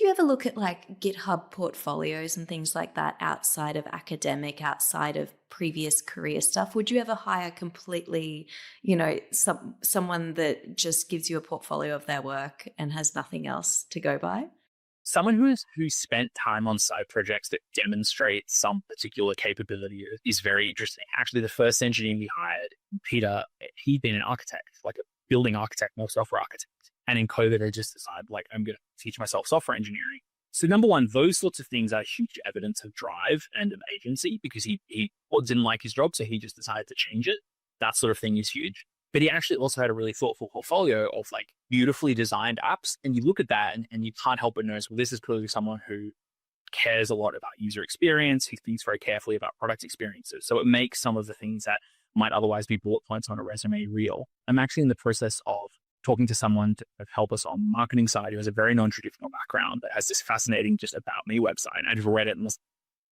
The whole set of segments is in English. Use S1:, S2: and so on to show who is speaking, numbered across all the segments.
S1: Do you ever look at like GitHub portfolios and things like that outside of academic, outside of previous career stuff? Would you ever hire completely, someone that just gives you a portfolio of their work and has nothing else to go by?
S2: Someone who spent time on side projects that demonstrate some particular capability is very interesting. Actually, the first engineer we hired, Peter, he'd been an architect, like a building architect, not a software architect. And in COVID, I just decided, like, I'm going to teach myself software engineering. So number one, those sorts of things are huge evidence of drive and of agency because he didn't like his job, so he just decided to change it. That sort of thing is huge. But he actually also had a really thoughtful portfolio of like beautifully designed apps. And you look at that and you can't help but notice, well, this is clearly someone who cares a lot about user experience, who thinks very carefully about product experiences. So it makes some of the things that might otherwise be bullet points on a resume real. I'm actually in the process of talking to someone to help us on the marketing side who has a very non-traditional background that has this fascinating just about me website. I just read it and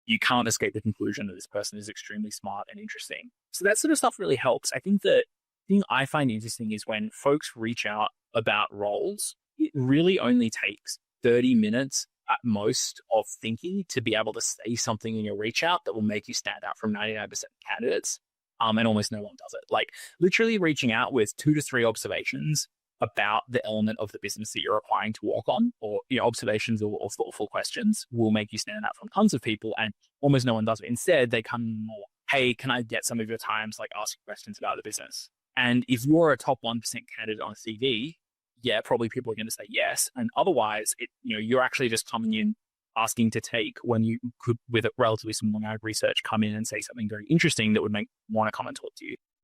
S2: you can't escape the conclusion that this person is extremely smart and interesting. So that sort of stuff really helps. I think that thing I find interesting is when folks reach out about roles, it really only takes 30 minutes at most of thinking to be able to say something in your reach out that will make you stand out from 99% of candidates. And almost no one does it. Like literally reaching out with 2 to 3 observations about the element of the business that you're applying to work on, or observations or thoughtful questions will make you stand out from tons of people, and almost no one does it. Instead, they come more, hey, can I get some of your time to like ask you questions about the business? And if you're a top 1% candidate on a CV, yeah, probably people are going to say yes. And otherwise, you're actually just coming in asking to take when you could, with a relatively small amount of research, come in and say something very interesting that would make want to come and talk to you.